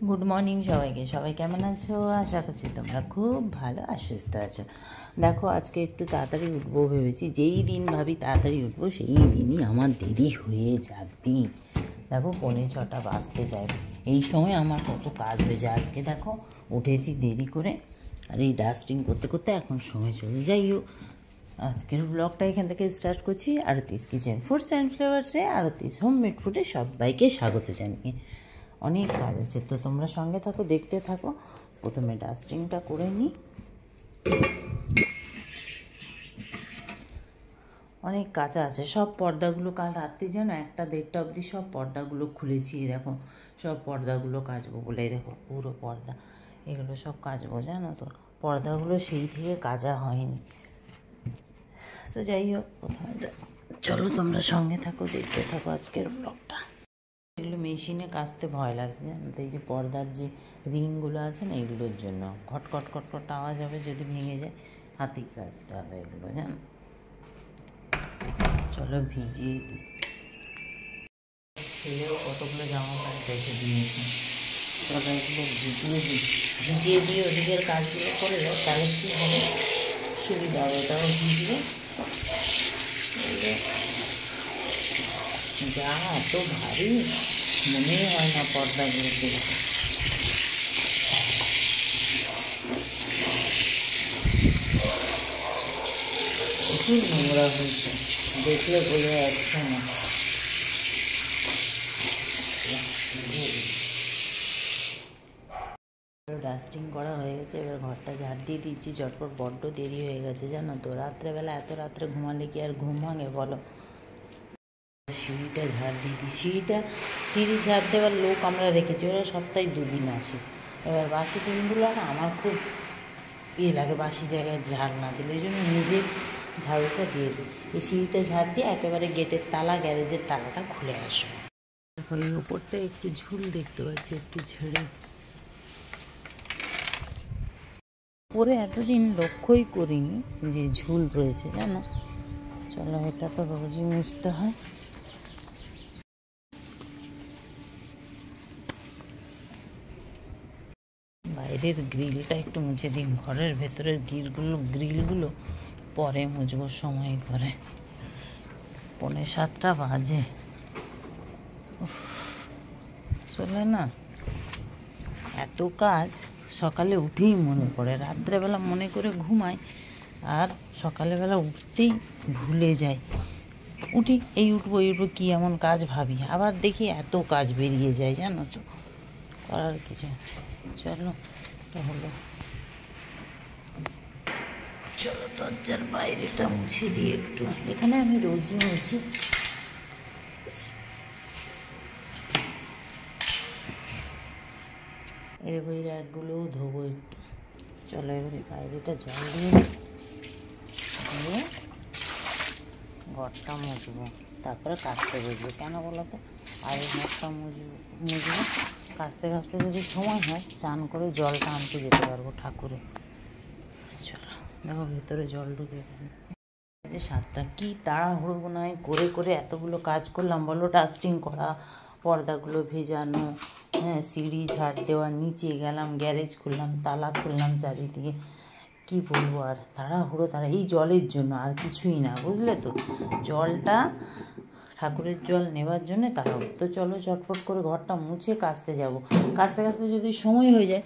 Good morning সবাইকে। সবাই কেমন আছো? আশা করছি তোমরা খুব ভালো আর সুস্থ আছো। দেখো, আজকে একটু তাড়াতাড়ি উঠবো ভেবেছি। যেই দিন ভাবি তাড়াতাড়ি উঠবো সেই দিনই আমার দেরি হয়ে যাবে। দেখো 5:45 বাজতে যাবে, এই সময় আমার কত কাজ হয়ে যায়। আজকে দেখো উঠেছি দেরি করে, আর এই ডাস্টিং করতে করতে এখন সময় চলে যাই। আজকের ব্লগটা এখান থেকে স্টার্ট করছি। আরতিস কিচেন ফুডস অ্যান্ড ফ্লেভার্সে আরতিস হোমমেড ফুডে সবাইকে স্বাগত জানিয়ে। অনেক কাজ আছে, তো তোমরা সঙ্গে থাকো, দেখতে থাকো। প্রথমে ডাস্টিংটা করে নিই। অনেক কাঁচা আছে, সব পর্দাগুলো কাল রাত্রি যেন 1টা-1:30 অবধি সব পর্দাগুলো খুলেছি। দেখো সব পর্দাগুলো কাচবো বলে, দেখো পুরো পর্দা এগুলো সব কাচবো, জানো তো। পর্দাগুলো সেই থেকে কাচা হয়নি। তো যাই হোক, প্রথমে চলো তোমরা সঙ্গে থাকো, দেখতে থাকো আজকের ব্লগটা। এগুলো মেশিনে কাচতে ভয় লাগছে, জানো তো। এই যে পর্দার যে রিংগুলো আছে না, এগুলোর জন্য খটখট খটখট আওয়াজ হবে, যদি ভেঙে যায় হাতেই কাচতে হবে এগুলো, জানো। চলো ভিজিয়ে দিই। ছেলেও কতগুলো জামা প্যান্ট রেখে দিয়েছে, চলো এগুলো ভিজিয়ে দিই। ওদিকের কাজগুলো করে দাও, তাহলে কী হবে, সুবিধা হবে। ওটাও ভিজবে। যা এত ভারী, মনেই হয় না পর্দাগুলো দেখে। প্রচুর নোংরা হয়েছে, দেখলে বোঝা যাচ্ছে না। ডাস্টিং করা হয়ে গেছে, এবার ঘরটা ঝাড় দিয়ে দিচ্ছি চটপট। বড্ড দেরি হয়ে গেছে, জানো তো। রাত্রেবেলা এত রাত্রে ঘুমালে কি আর ঘুম ভাঙে বলো। সিঁড়িটা ঝাড় দিয়ে দিই। সিঁড়ি ঝাড় দেওয়ার লোক আমরা রেখেছি, ওরা সপ্তাহে 2 দিন আসে। এবার বাকি দিনগুলো না আমার খুব লাগে, বাসি জায়গায় ঝাড় না দিলে, ওই জন্য নিজের ঝাড়ুটা দিয়ে দিই। এই সিঁড়িটা ঝাড় দিয়ে একেবারে গেটের তালা, গ্যারেজের তালাটা খুলে আসবো। দেখো এই উপরটা একটু ঝুল দেখতে পাচ্ছি, একটু ঝেড়ে পরে এতদিন লক্ষ্যই করিনি যে ঝুল রয়েছে, জানো। চলো, এটা তো রোজই মুছতে হয়। বাইরের গ্রিলটা একটু মুছে দিই, ঘরের ভেতরের গ্রিলগুলো পরে মুছবো সময় করে। 6:45 বাজে, চলে না এত কাজ। সকালে উঠেই মনে পড়ে, রাত্রেবেলা মনে করে ঘুমাই, আর সকালবেলা উঠতেই ভুলে যাই। উঠি, এই উঠবো কী এমন কাজ ভাবি, আবার দেখি এত কাজ বেরিয়ে যায়, জানো তো। করার কিছু। চলো, এটা হলো। চলো দরজার বাইরেটা মুছে দিই একটু। এখানে আমি রোজই মুছি। এই দেখো, এই র্যাকগুলোও ধোবো একটু। চলো এবারে বাইরেটা জল দিয়ে ঘরটা মুছবো, তারপরে কাচতে বসবো। কেন বলো তো, আগে ঘরটা মুছবো, কাচতে কাচতে যদি সময় হয় চান করে জলটা আনতে যেতে পারবো ঠাকুরে। চলো দেখো, ভেতরে জল ঢুকে যে 7টা, কী তাড়াহুড়ো নয় করে করে এতগুলো কাজ করলাম বলো। ডাস্টিং করা, পর্দাগুলো ভেজানো, হ্যাঁ, সিঁড়ি ঝাড় দেওয়া, নিচে গেলাম, গ্যারেজ খুললাম, তালা খুললাম চারিদিকে। কি বলবো আর, তাড়াহুড়ো এই জলের জন্য, আর কিছুই না, বুঝলে তো। জলটা ঠাকুরের জল নেবার জন্য তাড়াহুড়ো। তো চলো চটপট করে ঘরটা মুছে কাচতে যাব। কাচতে কাচতে যদি সময় হয়ে যায়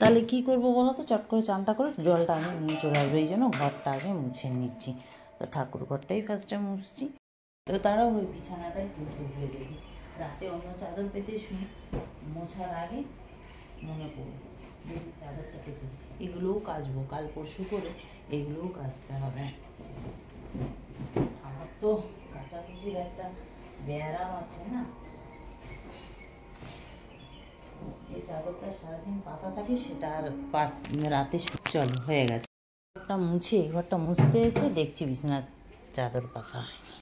তাহলে কি করব বলো তো, চট করে চানটা করে জলটা আমি নিয়ে চলে আসবো। এই জন্য ঘরটা আগে মুছে নিচ্ছি। তো ঠাকুর ঘরটাই ফার্স্টে মুছছি। তো তাড়াহুড়ো বিছানাটাই তুলতে ভুলে গেছি। রাতে অন্য চাদর পেতে শুই, মোছার আগে মনে পড়লো চাদরটা পেতে। এগুলোও কাচবো, কাল পরশু করে এগুলোও কাচতে হবে। আমার তো কাচাকুচির একটা ব্যায়াম আছে না, যে চাদরটা সারাদিন পাতা থাকে সেটা আর রাতে চলো হয়ে গেছে। ঘরটা মুছে, ঘরটা মুছতে এসে দেখছি বিছানার চাদর পাতা হয়নি।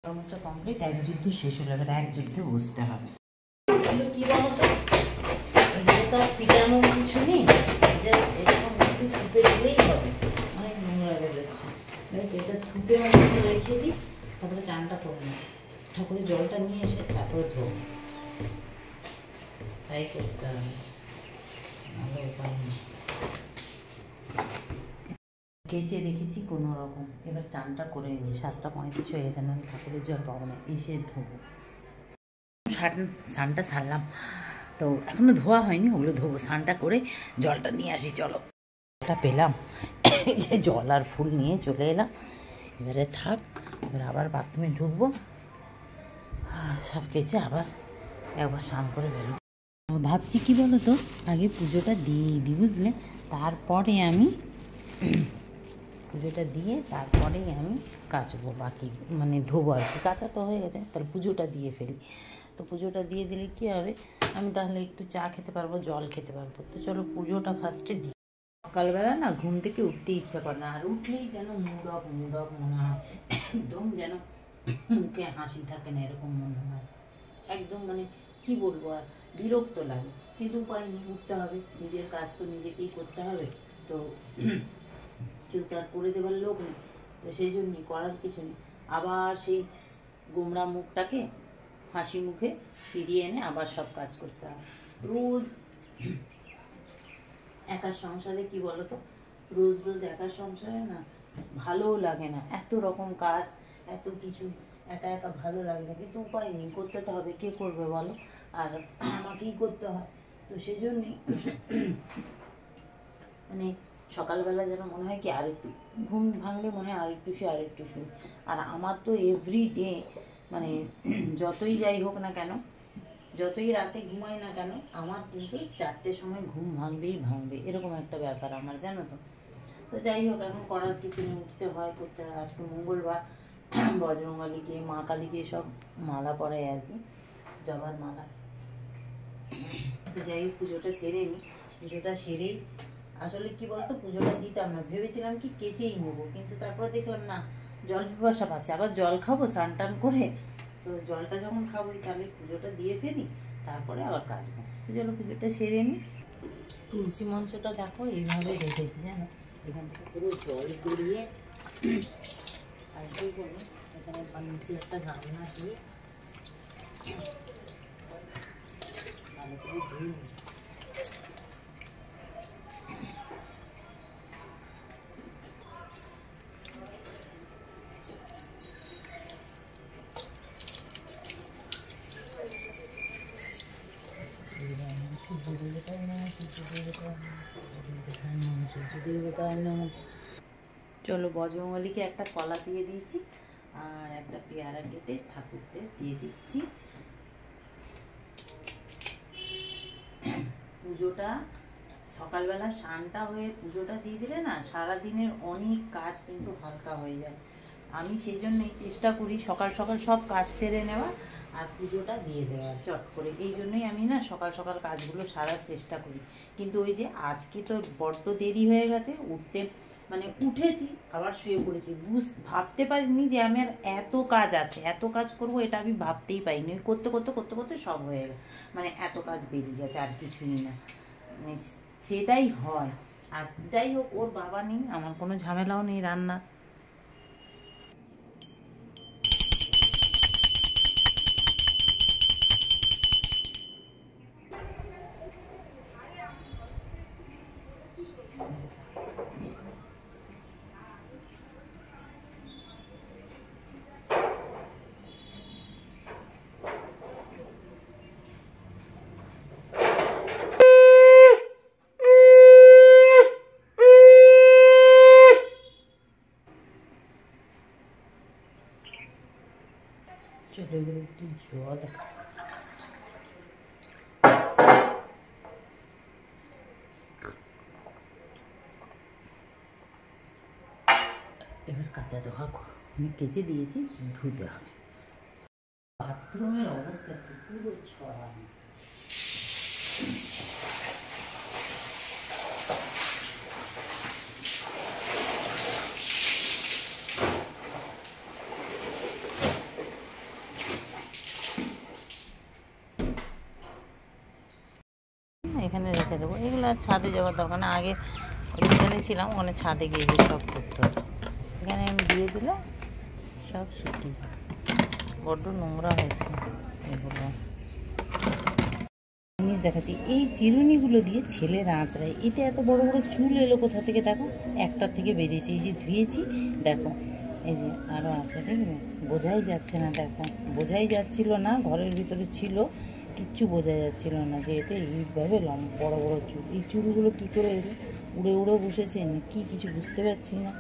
মোছা কমপ্লিট, এক যুদ্ধ শেষ হলো, এবার এক যুদ্ধে বসতে হবে। কি বলতো, এগুলো তো পিটানোর কিছু নেই, জাস্ট এরকম একটু থুপে দিলেই হবে। অনেক নোংরা বেরোচ্ছে, ব্যাস এটা থুপে মধ্যে রেখে দিই, তারপরে চানটা করে নিই। ঠাকুরের জলটা নিয়ে এসে তারপরে ধোবো, তাই করতে হবে। ভালো উপায় নেই। কেচে রেখেছি কোনো রকম, এবার চানটা করে নিই। 7:35 হয়ে গেছে, না ঠাকুরের জল পাবো না, এসে ধোবো। স্নানটা সারলাম তো, এখনও ধোয়া হয়নি, ওগুলো ধোবো। স্নানটা করে জলটা নিয়ে আসি, চলো। জলটা পেলাম, যে জল আর ফুল নিয়ে চলে এলাম। এবারে থাক, এবার আবার বাথরুমে ঢুকবো, সব কেচে আবার একবার স্নান করে বেরোবো। ভাবছি কি বলো তো, আগে পুজোটা দিয়ে দিই, বুঝলে, তারপরে আমি পুজোটা দিয়ে তারপরেই আমি কাচবো, বাকি মানে ধোবো আর কি। কাচা তো হয়ে গেছে, তাহলে পুজোটা দিয়ে ফেলি। তো পুজোটা দিয়ে দিলে কী হবে, আমি তাহলে একটু চা খেতে পারবো, জল খেতে পারবো। তো চলো পুজোটা ফার্স্টে দিই। সকালবেলা না ঘুম থেকে উঠতে ইচ্ছা করে না, আর উঠলেই যেন মুড অফ মনে হয়, একদম যেন মুখে হাসি থাকে না, এরকম মনে হয়। একদম মানে কি বলবো, আর বিরক্ত লাগে। কিন্তু উপায় নেই, উঠতে হবে, নিজের কাজ তো নিজেকেই করতে হবে। তো কেউ তো আর করে দেবার লোক নেই, তো সেই জন্যই করার কিছু নেই। আবার সেই গোমরা মুখটাকে হাসি মুখে ফিরিয়ে এনে আবার সব কাজ করতে হয়। রোজ একার সংসারে কি বলতো, রোজ রোজ একার সংসারে না ভালোও লাগে না, এত রকম কাজ, এত কিছু, একা একা ভালো লাগে না। কিন্তু উপায় নেই, করতে তো হবে, কে করবে বলো, আর আমাকেই করতে হয়। তো সেই জন্যই মানে সকালবেলা যেন মনে হয় কি আরেকটু ঘুম ভাঙলে মনে হয় আরেকটু শুই। আর আমার তো এভরিডে মানে যতই যাই হোক না কেন, যতই রাতে ঘুমাই না কেন, আমার কিন্তু 4টের সময় ঘুম ভাঙবে, এরকম একটা ব্যাপার আমার, জানো তো। তো যাই হোক, এখন করার কিছু নেই, উঠতে হয়, করতে হয়। আজকে মঙ্গলবার, বজরংবলীকে, মা কালীকে সব মালা পরাই আর কি, জবার মালা। তো যাই হোক, পুজোটা সেরে নিই। পুজোটা সেরেই আসলে কি বলতো, পুজোটা দিতাম না, ভেবেছিলাম কি কেচেই নেবো, কিন্তু তারপরে দেখলাম না, জল পিপাসা পাচ্ছে, আবার জল খাবো স্নান টান করে। তো জলটা যখন খাবোই, তাহলে পুজোটা দিয়ে ফেলি, তারপরে আবার কাচবো। তো চলো পুজোটা সেরে নিই। তুলসী মঞ্চটা দেখো এইভাবে রেখেছি, জানো, এখান থেকে পুরো জল গড়িয়ে আসবে বলে এখানে নিচে একটা গামলা দিয়ে ভালো করে ধুয়ে নিই। চলো, বজরংবলীকে একটা কলা দিয়ে দিয়েছি, আর একটা পেয়ারা কেটে ঠাকুরদের দিয়ে দিচ্ছি। পুজোটা সকালবেলা স্নানটা হয়ে পুজোটা দিয়ে দিলে না, সারাদিনের অনেক কাজ কিন্তু হালকা হয়ে যায়। আমি সেই জন্যই চেষ্টা করি সকাল সকাল সব কাজ সেরে নেওয়া আর পুজোটা দিয়ে দেওয়া চট করে। এই জন্যই আমি না সকাল সকাল কাজগুলো সারার চেষ্টা করি। কিন্তু ওই যে আজকে তো বড্ড দেরি হয়ে গেছে উঠতে, মানে উঠেছি আবার শুয়ে পড়েছি, ভাবতে পারিনি যে আমি আর এত কাজ আছে, এত কাজ করব, এটা আমি ভাবতেই পারিনি। ওই করতে করতে করতে করতে সব হয়ে গেছে, মানে এত কাজ বেরিয়ে গেছে, আর কিছুই না, মানে সেটাই হয়। আর যাই হোক, ওর বাবা নেই, আমার কোনো ঝামেলাও নেই রান্না। চলে গেলে একটু জল, এবার কাঁচা ধোয়া আমি কেচে দিয়েছি, ধুতে হবে। বাথরুমের অবস্থা পুরো ছড়ানো। এখানে রেখে দেবো, এগুলো আর ছাদে যাওয়ার দরকার না। আগে যেখানে ছিলাম ওখানে ছাদে গিয়ে সব করতে হতো, এখানে আমি দিয়ে দিলে সব শুকিয়ে যাবে। বড্ড নোংরা হয়েছে এগুলো, জিনিস দেখাচ্ছি। এই চিরুনিগুলো দিয়ে ছেলেরা আঁচড়ায়। এটা এত বড় বড় চুল এলো কোথা থেকে দেখো, একটার থেকে বেরিয়েছে। এই যে ধুয়েছি দেখো, এই যে আরও আছে, দেখবে? বোঝাই যাচ্ছে না, দেখো বোঝাই যাচ্ছিল না, ঘরের ভিতরে ছিল, কিচ্ছু বোঝা যাচ্ছিল না যে এতে এইভাবে বড় বড় চুল। এই চুলগুলো কী করে এলো, উড়ে উড়ে বসেছে না কি, কিছু বুঝতে পারছি না।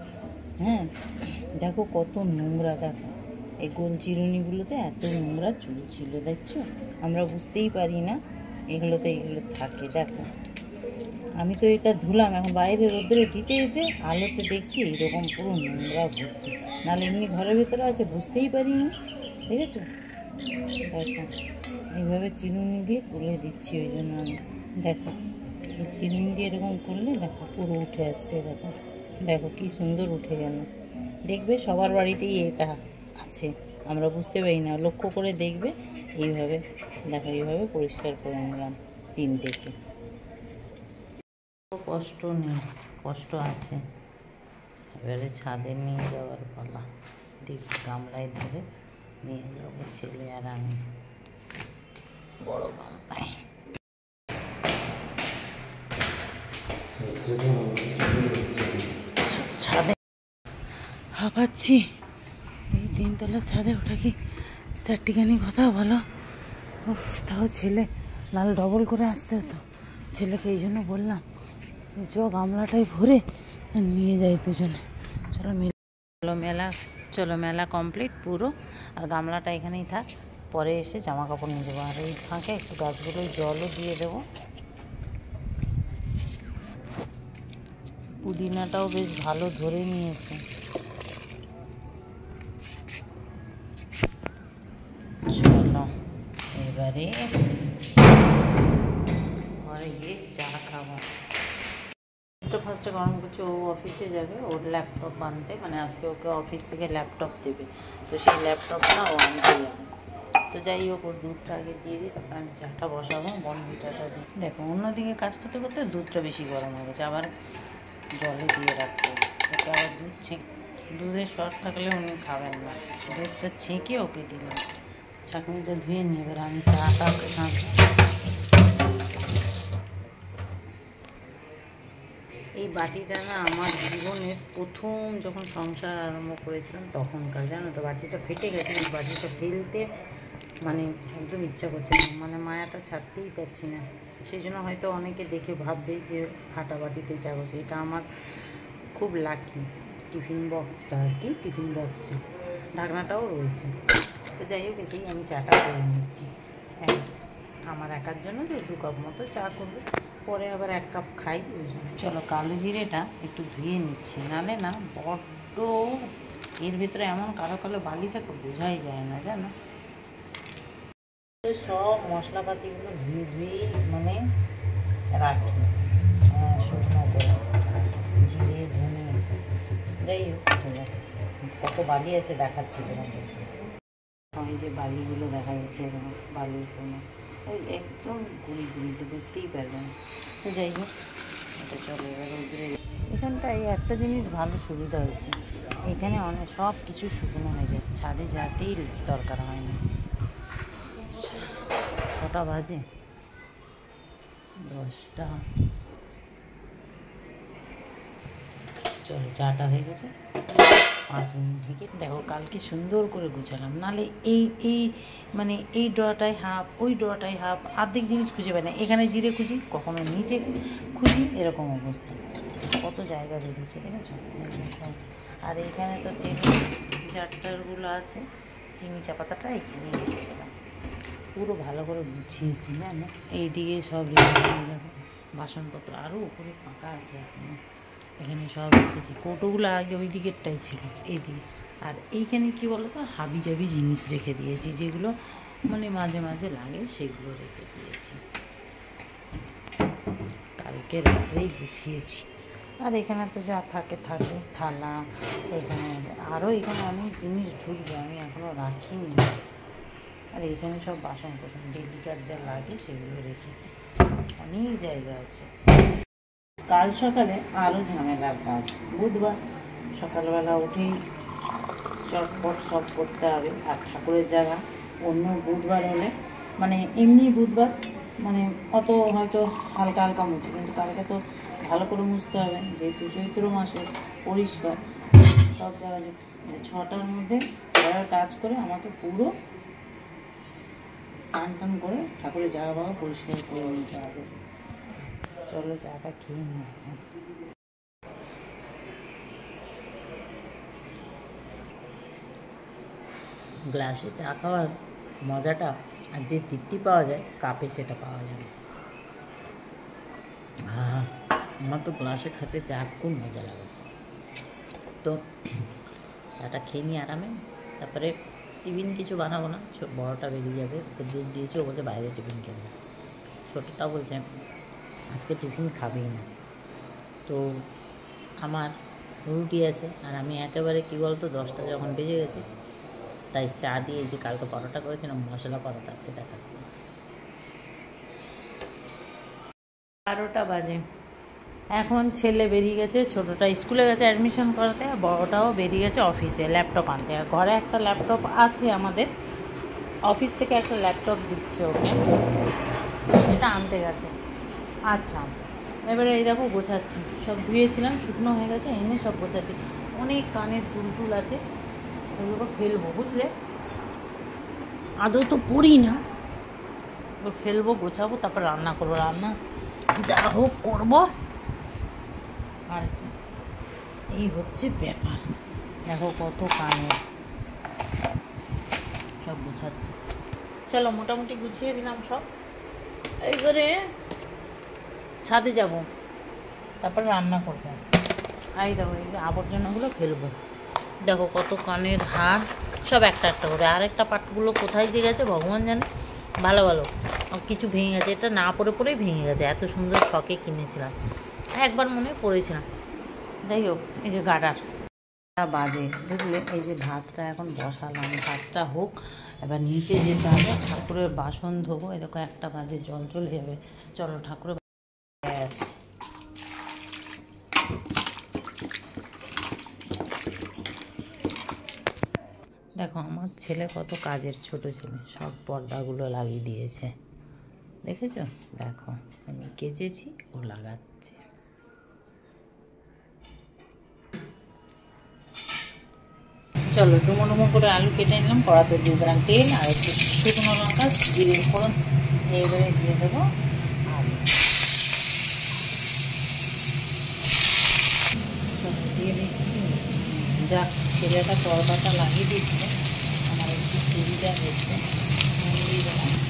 হ্যাঁ দেখো কত নোংরা, দেখো এই গোল চিরুনিগুলোতে এত নোংরা চুল ছিল, দেখছো? আমরা বুঝতেই পারি না এগুলো থাকে। দেখো আমি তো এটা ধুলাম, এখন বাইরে রোদ্রে দিতে এসে আলোতে দেখছি এইরকম পুরো নোংরা ভর্তি, নাহলে এমনি ঘরের ভেতরে আছে বুঝতেই পারিনি, দেখেছো? দেখো এইভাবে চিরুনি দিয়ে তুলে দিচ্ছি, ওই জন্য আমি দেখো এই চিরুনি দিয়ে এরকম করলে দেখো পুরো উঠে আসছে। দেখো দেখো কি সুন্দর উঠে গেল। দেখবে সবার বাড়িতেই এটা আছে, আমরা বুঝতে পারি না, লক্ষ্য করে দেখবে। এইভাবে দেখো, এইভাবে পরিষ্কার করে নিলাম তিনটেকে। কষ্ট নেই, কষ্ট আছে। এবারে ছাদে নিয়ে যাওয়ার পালা। দেখি গামলায় ধরে নিয়ে যাবো ছেলে আর আমি, বড় গামলায়। ছাদে হাঁপাচ্ছি, এই 3 তলার ছাদে ওঠা কি চারটিখানি কথা বলো। তাও ছেলে নাহলে ডবল করে আসতে হতো। ছেলেকে এই জন্য বললাম চ গামলাটাই ভরে নিয়ে যাই দুজনে। চলো মেলা কমপ্লিট পুরো, আর গামলাটা এখানেই থাক, পরে এসে জামা কাপড় নিয়ে যাবো। আর এই ফাঁকে একটু গাছগুলোয় জলও দিয়ে দেবো। পুদিনাটাও বেশ ভালো ধরে নিয়েছে। চলো এবারে ঘরে গিয়ে চা খাবো। তো ফার্স্টে গরম করছে, ও অফিসে যাবে, ওর ল্যাপটপ আনতে, মানে আজকে ওকে অফিস থেকে ল্যাপটপ দেবে, তো সেই ল্যাপটপটা ও আনতে যাবে। তো যাই হোক, ওর দুধটা আগে দিয়ে দিই, তারপর আমি চাটা বসাবো, বনভিটাটা দিই। দেখো অন্যদিকে কাজ করতে করতে দুধটা বেশি গরম হয়ে গেছে, আবার জলে দিয়ে রাখতে হবে। ওকে আবার দুধের শর্ট থাকলে উনি খাবেন না, দুধটা ছেঁকে ওকে দিলাম। ছাঁকনিটা ধুয়ে নিয়ে এবার আমি চাটা খাবো। এই বাটিটা না আমার জীবনের প্রথম যখন সংসার আরম্ভ করেছিলাম তখনকার, জানো তো, বাটিটা ফেটে গেছে। এই বাটিটা ফেলতে মানে একদম ইচ্ছা করছে না, মানে মায়াটা ছাড়তেই পারছি না। সেই জন্য হয়তো অনেকে দেখে ভাববে যে ফাটা বাটিতে চা করছে। এটা আমার খুব লাকি টিফিন বক্সটা, আর কি টিফিন বক্স, ঢাকনাটাও রয়েছে। তো যাই হোক, এতেই আমি চাটা করে নিচ্ছি। হ্যাঁ আমার একার জন্য তো 2 কাপ মতো চা করবো, পরে আবার 1 কাপ খাই, ওই জন্য। চলো কালো জিরেটা একটু ধুয়ে নিচ্ছি, নালে না বড্ড এর ভিতরে এমন কালো কালো বালি থাকে বোঝাই যায় না, জানো। সব মশলাপাতিগুলো ধুয়ে মানে রাখি শুকনো করে, জিরে ধনে, যাই হোক কত বালি আছে দেখাচ্ছি তোমাদের। এই যে বালিগুলো দেখা যাচ্ছে, এরকম বালির কোনো ওই একদম গুঁড়িতে বুঝতেই পারবে না। তো যাই হোক, এটা চলে এবার রোদ্রে। এখানটায় একটা জিনিস ভালো সুবিধা হয়েছে, এখানে অনেক সব কিছু শুকনো হয়ে যায়, ছাদে যেতেই দরকার হয় না। কটা বাজে? 10টা। চলো চাটা হয়ে গেছে, 5 মিনিট ঢেকে দেখো। কালকে সুন্দর করে গুছালাম, নাহলে এই মানে এই ড্রটায় হাফ, ওই ড্রটায় হাফ, আর্ধেক জিনিস খুঁজে পাই না। এখানে জিরে খুঁজি, কখনো নিচে খুঁজি, এরকম অবস্থা। কত জায়গা বেরিয়েছে দেখেছো সব। আর এইখানে তো তেল জারটারগুলো আছে, চিনি চাপাতাটা এখানেই রেখে দিলাম। পুরো ভালো করে গুছিয়েছি, জানো। এইদিকে সব রেখেছি, দেখো বাসনপত্র আরও উপরে ফাঁকা আছে এখনো, এখানে সব রেখেছি। কৌটোগুলো আগে ওই দিকেরটাই ছিল, এইদিকে। আর এইখানে কি বলো তো, হাবি জাবি জিনিস রেখে দিয়েছি, যেগুলো মানে মাঝে মাঝে লাগে, সেগুলো রেখে দিয়েছি। কালকে রাত্রেই গুছিয়েছি। আর এখানে তো যা থাকে থালা, এখানে আরও এখানে অনেক জিনিস ঢুকবে, আমি এখনও রাখিনি। আর এখানে সব বাসন কোসন ডেলিকার যা লাগে সেগুলো রেখেছি, অনেক জায়গা আছে। কাল সকালে আরও ঝামেলার কাজ, বুধবার সকালবেলা উঠেই চটপট সব করতে হবে। আর ঠাকুরের জায়গা অন্য বুধবার হলে, মানে এমনি বুধবার মানে অত হয়তো হালকা হালকা মুছি, কিন্তু কালকে তো ভালো করে মুছতে হবে, যেহেতু চৈত্র মাসে পরিষ্কার সব জায়গায়। 6টার মধ্যে ঘরের কাজ করে আমাকে পুরো স্নান টান করে ঠাকুরের জায়গা বাগা পরিষ্কার করে নিতে হবে। চলো চাটা খেয়ে নিই এখন। গ্লাসে চা খাওয়ার মজাটা আর যে তৃপ্তি পাওয়া যায় কাপে সেটা পাওয়া যায় না। হ্যাঁ, আমার তো গ্লাসে খেতে চা খুব মজা লাগে। তো চাটা খেয়ে নিই আরামে, তারপরে টিফিন কিছু বানাবো না, বড়টা বেরিয়ে যাবে, তো দুধ দিয়েছে, ও বলছে বাইরে টিফিন খেবে। ছোটোটা বলছে আজকে টিফিন খাবেই না। তো আমার রুটি আছে, আর আমি একেবারে কী বলতো 10টা যখন বেজে গেছে, তাই চা দিয়ে যে কালকে পরোটা করেছিলাম মশলা পরোটা, সেটা খাচ্ছি। 12টা বাজে। এখন ছেলে বেরিয়ে গেছে, ছোটোটা স্কুলে গেছে অ্যাডমিশন করাতে, আর বড়োটাও বেরিয়ে গেছে অফিসে ল্যাপটপ আনতে। আর ঘরে একটা ল্যাপটপ আছে আমাদের, অফিস থেকে একটা ল্যাপটপ দিচ্ছে ওকে, সেটা আনতে গেছে। আচ্ছা, এবারে এই দেখো গোছাচ্ছি, সব ধুয়েছিলাম শুকনো হয়ে গেছে, এনে সব গোছাচ্ছি। অনেক কানের দুল আছে, ওগুলো ফেলবো, বুঝলে, আদৌ তো পড়ি না, ফেলবো, গোছাবো, তারপর রান্না করবো। রান্না যা হোক করবো আর কি, এই হচ্ছে ব্যাপার। দেখো কত কানের, সব গোছাচ্ছি। চলো মোটামুটি গুছিয়ে দিলাম সব, এবারে ছাদে যাব, তারপর রান্না করবো। এই দেখো এই আবর্জনাগুলো ফেলবো। দেখো কত কানের হার, সব একটা একটা করে। আরেকটা পাটগুলো কোথায় যে গেছে ভগবান জানে, ভালো ভালো কিছু ভেঙে গেছে, এটা না পরে পরেই ভেঙে গেছে। এত সুন্দর শখে কিনেছিলাম, একবার মনে পড়েছিলাম। যাই হোক, এই যে গাডার বাজে, বুঝলে, এই যে ভাতটা এখন বসালাম, ভাতটা হোক, এবার নিচে যেতে হবে, ঠাকুরের বাসন ধোবো। এই দেখো 1টা বাজে, জল চলে যাবে। চলো ঠাকুরের আছে। দেখো আমার ছেলে কত কাজের, ছোট ছেলে, সব পর্দাগুলো লাগিয়ে দিয়েছে, দেখেছো? দেখো আমি কেচেছি, ও লাগাচ্ছে। চলো ডুমো ডুমো করে আলু কেটে নিলাম, কড়াতে দিয়ে দিলাম তেল আর একটু শুকনো লঙ্কা, জিরে ফোড়ন, এবারে দিয়ে দেবো আলু। দিয়ে দিচ্ছি, যাক ছেলেটা পর্দাটা লাগিয়ে দিচ্ছে, আমার একটু সুবিধা হচ্ছে।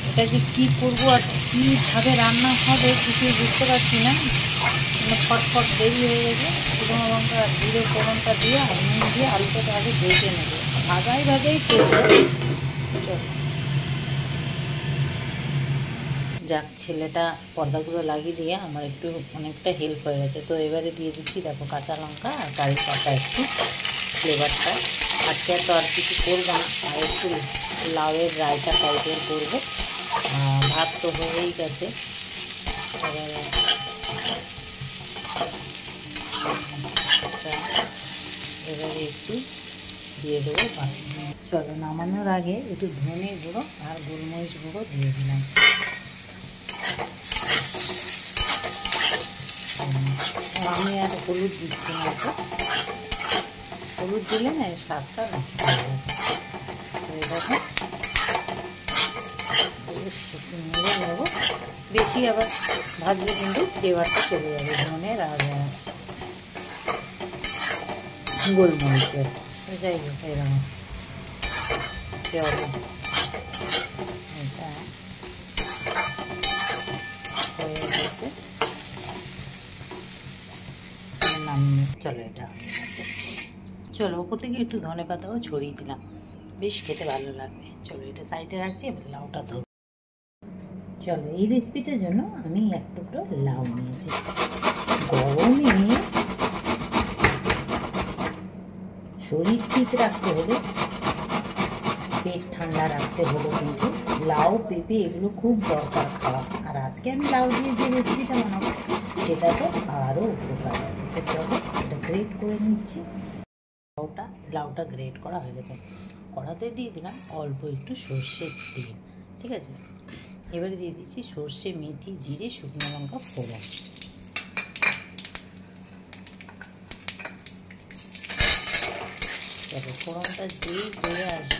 এটা যে কী করবো আর কীভাবে রান্না হবে কিছুই বুঝতে পারছি না, ফটফট দেরি হয়ে গেছে। শুকনো লঙ্কা আর জিরে ফোড়নটা দিয়ে আর নুন দিয়ে আলুটাকে আগে ভেজে নেবো, ভাজাই করবো। যাক ছেলেটা পর্দাগুলো লাগিয়ে দিয়ে আমার একটু অনেকটা হেল্প হয়ে গেছে। তো এবারে দিয়ে দিচ্ছি দেখো কাঁচা লঙ্কা আর কারি পাতা, একটু ফ্লেভারটা। আজকে তো আর কিছু করবো না, আর একটু লাউয়ের রায়তা টাইপের করবো। ভাত তো হয়েই গেছে, এবারে একটু দিয়ে দেবো। চলো নামানোর আগে একটু ধনে গুঁড়ো আর গোলমরিচ গুঁড়ো দিয়ে দিলাম। আমি আর হলুদ দিচ্ছি না, হলুদ দিলে না স্বাদটা নষ্ট হয়ে যাবে। দেখো নেড়ে নেবো, বেশি আবার ভাজলে কিন্তু ফ্লেভারটা চলে যাবে ধনের আর গোলমরিচের। যাই হোক এরকম চলো, এটা হয়ে গেছে, নামিয়ে চলো। এটা চলো ওপর থেকে একটু ধনে পাতাও ছড়িয়ে দিলাম, বেশ খেতে ভালো লাগবে। চলো এটা সাইডে রাখছি, এবার লাউটা ধরো। চলো এই রেসিপিটার জন্য আমি এক টুকরো লাউ নিয়েছি। গরমে শরীর ঠিক রাখতে হলে, পেট ঠান্ডা রাখতে হলে কিন্তু লাউ পেঁপে এগুলো খুব দরকার খাওয়া। আর আজকে আমি লাউ দিয়ে যে রেসিপিটা বানাবো সেটা তো আরও উপকার। চলো এটা গ্রেট করে নিচ্ছি। লাউটা গ্রেট করা হয়ে গেছে, কড়াতে দিয়ে দিলাম অল্প একটু সর্ষের তেল, ঠিক আছে। এবারে দিয়ে দিচ্ছি সর্ষে, মেথি, জিরে, শুকনো লঙ্কা ফোড়ন। তারপর ফোড়নটা যেই হয়ে আসবে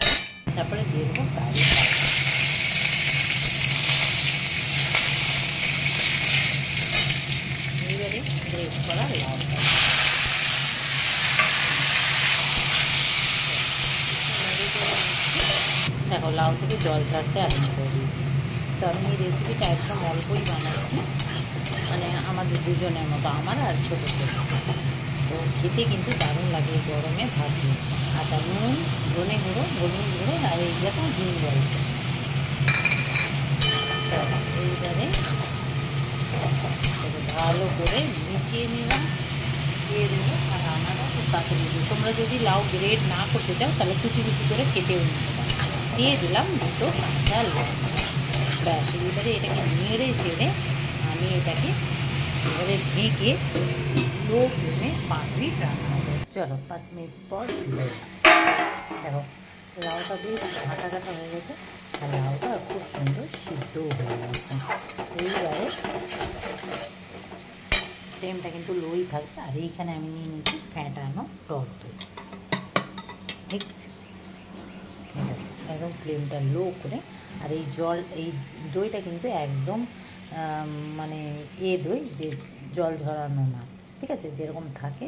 তারপরে দিয়ে দেবো কারি পাতা। এইবারে গ্রেট করা লাউটা দেখো, লাউ থেকে জল ছাড়তে আরম্ভ করে দিয়েছি। তো আমি এই রেসিপিটা একদম অল্পই বানাচ্ছি, মানে আমাদের দুজনের মতো, আমার আর ছোটো ছেলে। তো খেতে কিন্তু দারুণ লাগে এই গরমে ভাত দিয়ে। আচ্ছা, নুন, ধনে গুঁড়ো, হলুদ গুঁড়ো আর এই দেখো হিং গল্প। এইবারে ভালো করে মিশিয়ে নিলাম, দিয়ে দেবো। আর আমারও খুব তাড়াতাড়ি দিই, তোমরা যদি লাউ গ্রেড না করতে চাও তাহলে কুচি কুচি করে কেটেও নিতে পারো। দিয়ে দিলাম দুটো কাঁচা লঙ্কা। ব্যাস, এবারে এটাকে নেড়ে চেড়ে আমি এটাকে এবারে ঢেকে লো ফ্লেমে 5 মিনিট রান্না হবে। চলো 5 মিনিট পর দেখো লাউটা বেশ ঘাটা ঘাটা হয়ে গেছে, আর লাউটা খুব সুন্দর সিদ্ধও হয়ে গেছে। এইবারে ফ্লেমটা কিন্তু লোই থাকবে। আর এইখানে আমি নিয়ে নিচ্ছি ফ্যাটানো টক দই। ঠিক একদম ফ্লেমটা লো করে, আর এই জল, এই দইটা কিন্তু একদম মানে দই যে জল ঝরানো না, ঠিক আছে, যেরকম থাকে।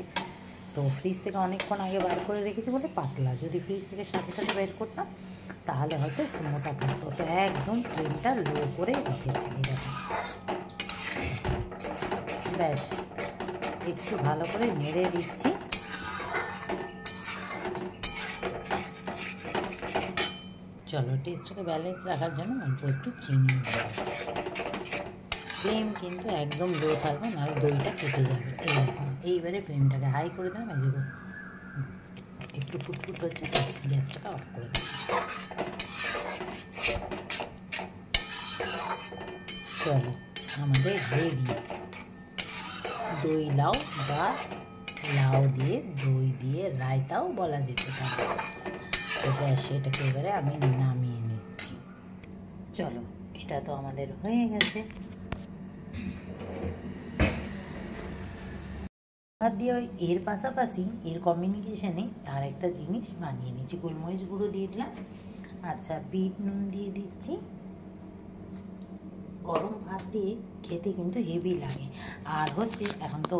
তো ফ্রিজ থেকে অনেকক্ষণ আগে বার করে রেখেছি বলে পাতলা, যদি ফ্রিজ থেকে সাথে সাথে বের করতাম তাহলে হয়তো একটু মোটা থাকতো। তো একদম ফ্লেমটা লো করে রেখেছি। এরকম ব্যাস, একটু ভালো করে নেড়ে দিচ্ছি। চলো টেস্টটাকে ব্যালেন্স রাখার জন্য অল্প একটু চিনি দেবো। ফ্লেম কিন্তু একদম লো থাকবে, নাহলে দইটা কেটে যাবে। এইবারে ফ্লেমটাকে হাই করে দিলাম। এই দেখো একটু ফুটফুট হচ্ছে, গ্যাসটাকে অফ করে দেবো। চলো আমাদের রেডি দই লাউ, বা লাউ দিয়ে দই দিয়ে রায়তাও বলা যেতে পারে। তো ব্যাস, সেটাকে এবারে আমি নামিয়ে নিচ্ছি। চলো, এটা তো আমাদের হয়ে গেছে। ভাত দিয়ে এর পাশাপাশি এর কম্বিনেশনে আর একটা জিনিস বানিয়ে নিচ্ছি। গোলমরিচ গুঁড়ো দিয়ে দিলাম। আচ্ছা, বিট নুন দিয়ে দিচ্ছি। গরম ভাত দিয়ে খেতে কিন্তু হেভি লাগে। আর হচ্ছে এখন তো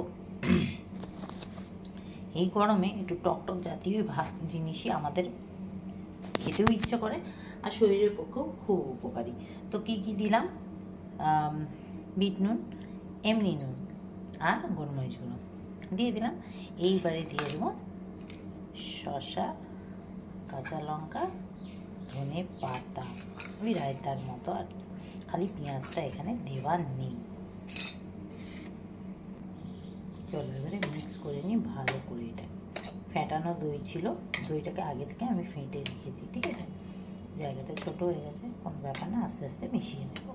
এই গরমে একটু টকটক জাতীয় ভাত জিনিসই আমাদের খেতেও ইচ্ছে করে, আর শরীরের পক্ষেও খুব উপকারী। তো কী কী দিলাম? বিট নুন, এমনি নুন, আর গোলমরিচ গুঁড়ো দিয়ে দিলাম। এইবারে দিয়ে দেবো শসা, কাঁচা লঙ্কা, ধনে পাতা, ওই রায়তার মতো। আর খালি পেঁয়াজটা এখানে দেওয়ার নেই। চলো এবারে মিক্স করে নিই ভালো করে। এটা ফ্যাটানো দই ছিল, দইটাকে আগে থেকে আমি ফেটে রেখেছি, ঠিক আছে। জায়গাটা ছোট হয়ে গেছে, কোনো ব্যাপার না, আস্তে আস্তে মিশিয়ে নেব।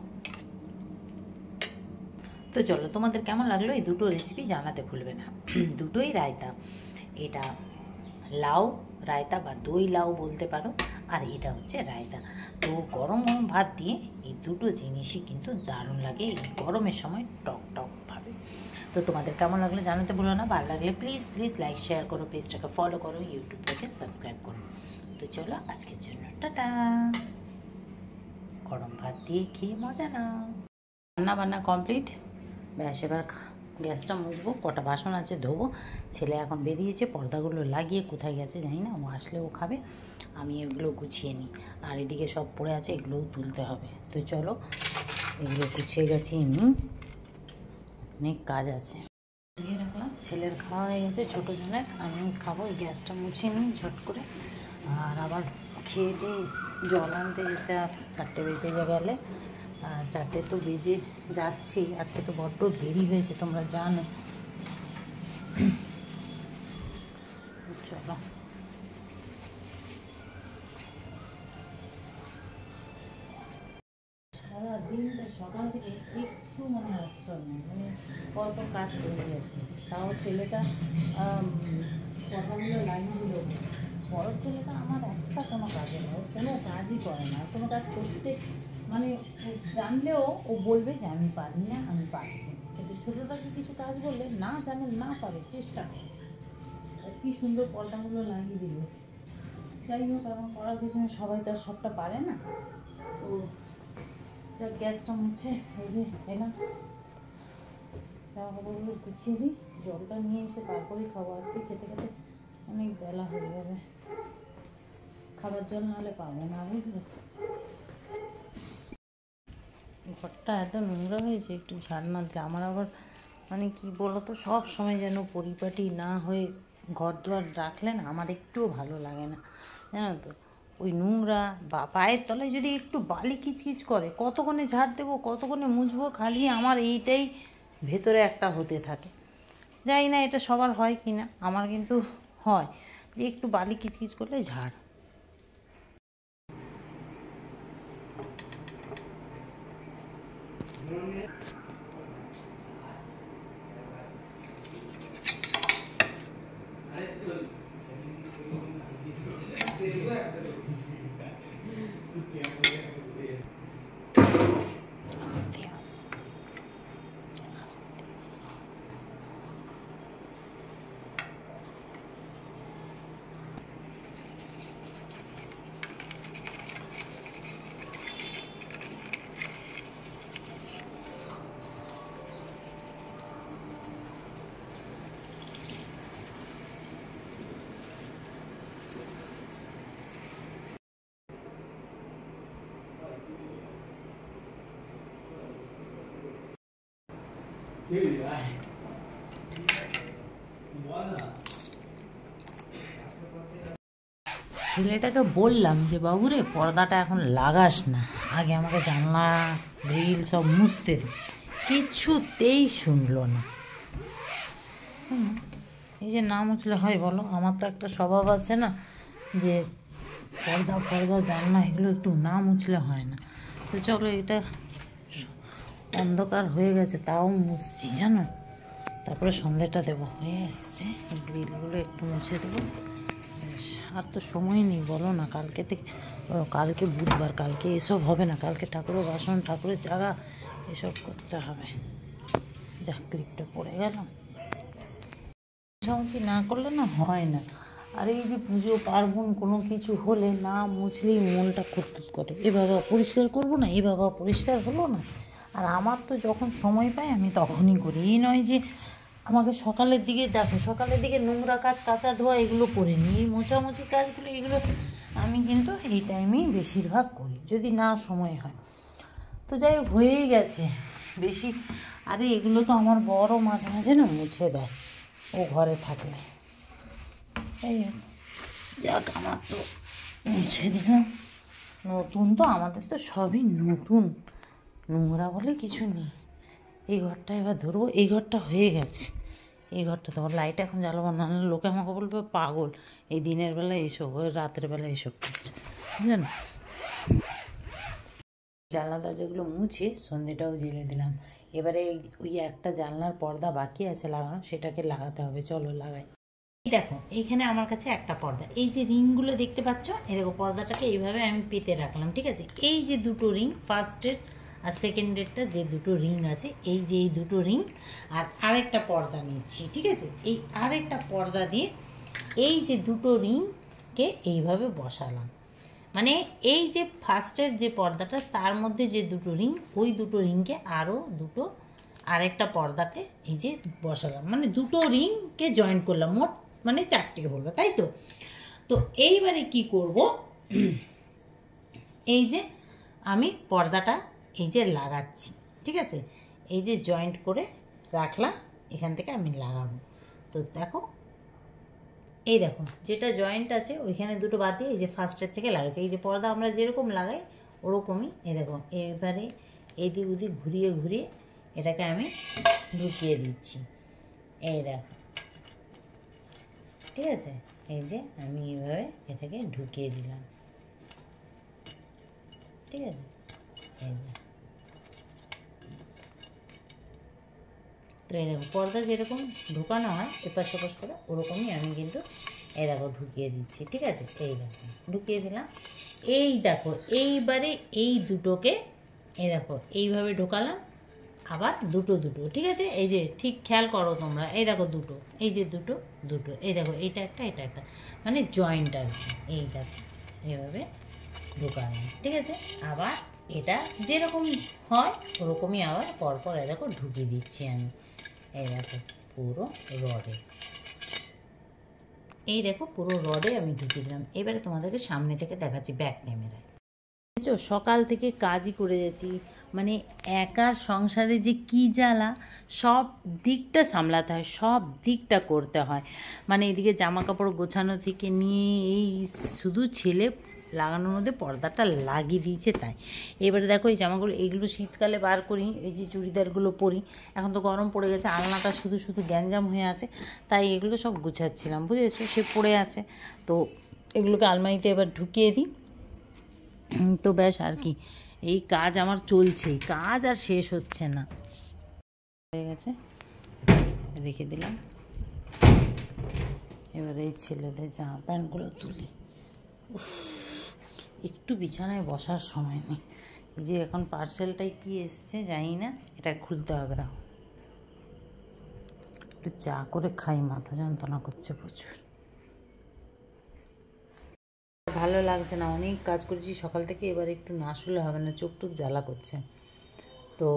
তো চলো, তোমাদের কেমন লাগলো এই দুটো রেসিপি জানাতে ভুলবে না। দুটোই রায়তা, এটা লাউ রায়তা বা দই লাউ বলতে পারো, আর এটা হচ্ছে রায়তা। তো গরম গরম ভাত দিয়ে এই দুটো জিনিসই কিন্তু দারুণ লাগে এই গরমের সময়, টক টক ভাবে। তো তোমাদের কেমন লাগলো জানাতে ভুলো না। ভালো লাগলে প্লিজ প্লিজ লাইক শেয়ার করো, পেজটাকে ফলো করো, ইউটিউবটাকে সাবস্ক্রাইব করো। তো চলো আজকের জন্য টাটা। গরম ভাত দিয়ে খেয়ে মজা নাও। রান্না বান্না কমপ্লিট। ব্যাস, এবার গ্যাসটা মুছবো, কটা বাসন আছে ধোবো। ছেলে এখন বেরিয়েছে, পর্দাগুলো লাগিয়ে কোথায় গেছে জানি না, ও আসলে ও খাবে, আমি এগুলো গুছিয়ে নিই। আর এদিকে সব পড়ে আছে, এগুলোও তুলতে হবে। তো চলো এগুলো গুছিয়ে গেছিয়ে নিই, অনেক কাজ আছে। দিয়ে রাখলাম, ছেলের খাওয়া হয়ে গেছে, ছোটো জনের, আমি খাবো। এই গ্যাসটা মুছিয়ে নিই ঝট করে। আর আবার খেয়ে দিয়ে জল আনতে যেতে 4টে বেজে গেলে, 4টে তো বেজে যাচ্ছি। আজকে তো বড্ড দেরি হয়েছে, তোমরা জানো। চলো সারাদিনটা সকাল থেকে একটু মনে হচ্ছে না, মানে কত কাজ করে গেছে। তাও ছেলেটা কথাগুলো লাইনগুলো, বড় ছেলেটা আমার একটা কোনো কাজে নেই, কোনো কাজই করে না, কোনো কাজ করতে মানে জানলেও ও বলবে যে আমি পারি না, আমি পারছি না। কিন্তু ছোটোটাকে কিছু কাজ বললে না জানে না পারে, চেষ্টা করে। কি সুন্দর পর্দাগুলো লাগিয়ে দিল। যাই হোক, এখন করার পিছনে সবাই তো আর সবটা পারে না। তো যা গ্যাসটা মুছে এই যে এলাম, জামা কাপড়গুলো গুছিয়ে দিই, জলটা নিয়ে এসে তারপরেই খাবো। আজকে খেতে খেতে অনেক বেলা হয়ে যাবে, খাবার জল নাহলে পাবো না, বুঝলো। ঘরটা এত নোংরা হয়েছে, একটু ঝাড় না দিলে আমার আবার মানে কি বলতো, সব সময় যেন পরিপাটি না হয়ে ঘর দুয়ার রাখলে না আমার একটুও ভালো লাগে না, জানো তো। ওই নোংরা বা পায়ের তলায় যদি একটু বালি কিচকিচ করে, কতক্ষণে ঝাড় দেবো, কতক্ষণে মুছবো, খালি আমার এইটাই ভেতরে একটা হতে থাকে। জানি না এটা সবার হয় কি না, আমার কিন্তু হয় যে একটু বালি কিচকিচ করলে ঝাড়। ছেলেটাকে বললাম যে বাবুরে পর্দাটা এখন লাগাস না, আগে আমাকে জানলা গ্রিল সব মুছতে দে, কিছুতেই শুনলো না। এই যে না মুছলে হয় বলো, আমার তো একটা স্বভাব আছে না যে পর্দা জানলা এগুলো একটু না মুছলে হয় না। তো চলো, এটা অন্ধকার হয়ে গেছে তাও মুছছি জানো, তারপরে সন্ধ্যেটা দেবো, হয়ে এসছে, গ্রিলগুলো একটু মুছে দেবো। আর তো সময় নেই বলো না, কালকে বুধবার, কালকে এসব হবে না, কালকে ঠাকুরের বাসন, ঠাকুরের জায়গা এসব করতে হবে। যা ক্লিপটা পড়ে গেল, মোছামুছি না করলে না হয় না। আর এই যে পুজো পার্বণ কোনো কিছু হলে না মুছলেই মনটা খুঁতখুত করে, এ বাবা পরিষ্কার করবো না, এ বাবা পরিষ্কার হলো না। আর আমার তো যখন সময় পাই আমি তখনই করি, এই নয় যে আমাকে সকালের দিকে, দেখো সকালের দিকে নোংরা কাজ, কাঁচা ধোয়া এগুলো করে নিই, এই মোছামুছি কাজগুলো এগুলো আমি কিন্তু এই টাইমেই বেশিরভাগ করি যদি না সময় হয়। তো যাই হোক, হয়েই গেছে বেশি। আরে এগুলো তো আমার বড় মাঝে মাঝে না মুছে দেয় ও ঘরে থাকলে। তাই যাক, আমার তো মুছে দিলাম। নতুন তো, আমাদের তো সবই নতুন, নোংরা বলে কিছু নেই। এই ঘরটা এবার ধরবো, এই ঘরটা হয়ে গেছে, এই ঘরটা তোমার লাইট এখন জ্বালাবো, নাহলে লোকে আমাকে বলবে পাগল, এই দিনের বেলা এইসব, ওই রাতের বেলা এইসব করছে, বুঝলেন। জানলা দরজাগুলো মুছে সন্ধ্যেটাও জেলে দিলাম। এবারে ওই একটা জানলার পর্দা বাকি আছে লাগানো, সেটাকে লাগাতে হবে, চলো লাগাই। দেখো এইখানে আমার কাছে একটা পর্দা, এই যে রিংগুলো দেখতে পাচ্ছ, এই দেখো পর্দাটাকে এইভাবে আমি পেতে রাখলাম, ঠিক আছে। এই যে দুটো রিং, ফার্স্টের আর সেকেন্ডেরটা যে দুটো রিং আছে, এই যে এই দুটো রিং আর আরেকটা পর্দা নিচ্ছি, ঠিক আছে। এই আরেকটা পর্দা দিয়ে এই যে দুটো রিংকে এইভাবে বসালাম, মানে এই যে ফার্স্টের যে পর্দাটা তার মধ্যে যে দুটো রিং, ওই দুটো রিংকে আরও দুটো আরেকটা পর্দাতে এই যে বসালাম, মানে দুটো রিংকে জয়েন করলাম, মোট মানে চারটে হলো, তাই তো। তো এইবারে কি করব, এই যে আমি পর্দাটা এই যে লাগাচ্ছি, ঠিক আছে, এই যে জয়েন্ট করে রাখলাম, এখান থেকে আমি লাগাবো। তো দেখো, এই দেখো যেটা জয়েন্ট আছে ওইখানে দুটো বাদ দিয়ে এই যে ফার্স্টের থেকে লাগাচ্ছি, এই যে পর্দা আমরা যেরকম লাগাই ওরকমই। এই দেখো এবারে এদিক ওদিক ঘুরিয়ে ঘুরিয়ে এটাকে আমি ঢুকিয়ে দিচ্ছি, এই দেখো, ঠিক আছে। এই যে আমি এইভাবে এটাকে ঢুকিয়ে দিলাম, ঠিক আছে। এই যে তো এই দেখো পর্দা যেরকম ঢুকানো হয় এপাশ ওপাশ করে, ওরকমই আমি কিন্তু এই দেখো ঢুকিয়ে দিচ্ছি, ঠিক আছে। এই দেখো ঢুকিয়ে দিলাম। এই দেখো এইবারে এই দুটোকে এই দেখো এইভাবে ঢোকালাম, আবার দুটো দুটো, ঠিক আছে? এই যে ঠিক খেয়াল করো তোমরা, এই দেখো দুটো, এই যে দুটো দুটো, এই দেখো এটা একটা এটা একটা, মানে জয়েন্ট আর কি। এই দেখো এইভাবে ঢোকালাম, ঠিক আছে? আবার এটা যেরকম হয় ওরকমই আবার পরপর এই দেখো ঢুকিয়ে দিচ্ছি আমি। এই দেখো পুরো রডে, এই দেখো পুরো রডে আমি ঢুকিয়ে দিলাম। এবারে তোমাদেরকে সামনে থেকে দেখাচ্ছি ব্যাক ক্যামেরায়। বুঝছো, সকাল থেকে কাজই করে যাচ্ছি, মানে একার সংসারে যে কী জ্বালা, সব দিকটা সামলাতে হয়, সব দিকটা করতে হয়। মানে এদিকে জামা কাপড় গোছানো থেকে নিয়ে এই শুধু ছেলে লাগানোর মধ্যে পর্দাটা লাগিয়ে দিয়েছে তাই। এবারে দেখো এই জামাগুলো, এইগুলো শীতকালে বার করি, এই যে চুড়িদারগুলো পরি, এখন তো গরম পড়ে গেছে, আলনাটা শুধু শুধু গ্যাঞ্জাম হয়ে আছে, তাই এগুলো সব গুছাচ্ছিলাম, বুঝেছো? সে পড়ে আছে, তো এগুলোকে আলমারিতে এবার ঢুকিয়ে দিই। তো ব্যাস আর কি, এই কাজ আমার চলছেই, কাজ আর শেষ হচ্ছে না। হয়ে গেছে, রেখে দিলাম। এবার এই ছেলেদের জামা প্যান্টগুলো তুলি। একটু বিছানায় বসার সময় নেই। এই যে এখন পার্সেলটাই কি এসছে জানি না, এটা খুলতে হবে না। একটু চা করে খাই, মাথা যন্ত্রণা করছে প্রচুর, ভালো লাগছে না। অনেক কাজ করেছি সকাল থেকে, এবার একটু না শুলে হবে না, চোখ টুক জ্বালা করছে। তো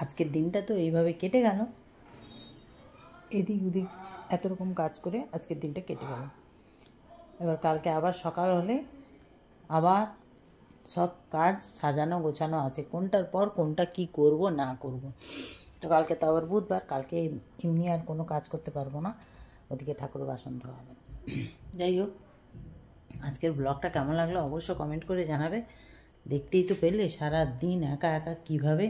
আজকের দিনটা তো এইভাবে কেটে গেল, এদিক ওদিক এত রকম কাজ করে আজকের দিনটা কেটে গেল। এবার কালকে আবার সকাল হলে আবার সব কাজ সাজানো গোছানো আছে, কোনটার পর কোনটা কি করব না করব। তো কালকে তো আবার বুধবার, কালকে এমনি আর কোনো কাজ করতে পারবো না, ওদিকে ঠাকুর বাসন ধোয়া হবে। যাই হোক, আজকের ব্লগটা কেমন লাগলো অবশ্য কমেন্ট করে জানাবে। দেখতেই তো পেলে সারা দিন একা একা কীভাবে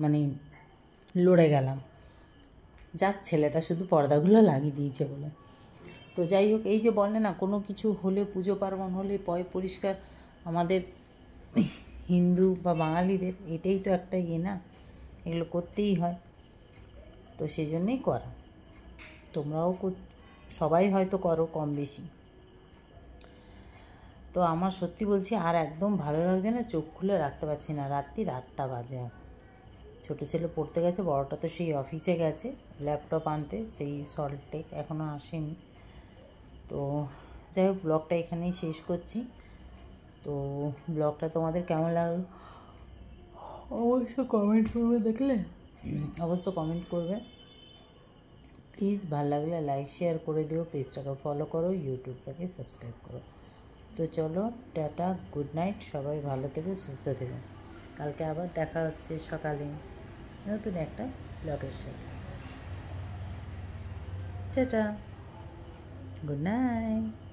মানে লড়ে গেলাম। যাক, ছেলেটা শুধু পর্দাগুলো লাগিয়ে দিয়েছে বলে। তো যাই হোক, এই যে বলে না, কোনো কিছু হলে, পুজো পার্বণ হলে পয় পরিষ্কার, আমাদের হিন্দু বা বাঙালিদের এটাই তো একটা ইয়ে না, এগুলো করতেই হয়। তো সেই জন্যেই করা, তোমরাও সবাই হয়তো করো কম বেশি। তো আমার সত্যি বলছি আর একদম ভালো লাগছে না, চোখ খুলে রাখতে পারছি না, রাত্রি 8টা বাজে। ছোটো ছেলে পড়তে গেছে, বড়টা তো সেই অফিসে গেছে ল্যাপটপ আনতে, সেই সল্টটেক এখনও আসেনি। তো যাই হোক, ব্লগটা এখানেই শেষ করছি। তো ব্লগটা তোমাদের কেমন লাগলো অবশ্য কমেন্ট করবে, দেখলে অবশ্য কমেন্ট করবে প্লিজ। ভালো লাগলে লাইক শেয়ার করে দিও, পেজটাকে ফলো করো, ইউটিউবটাকে সাবস্ক্রাইব করো। তো চলো, টাটা, গুড নাইট, সবাই ভালো থেকো, সুস্থ থেকো। কালকে আবার দেখা হচ্ছে সকালে নতুন একটা ব্লগের সাথে। Tata, good night.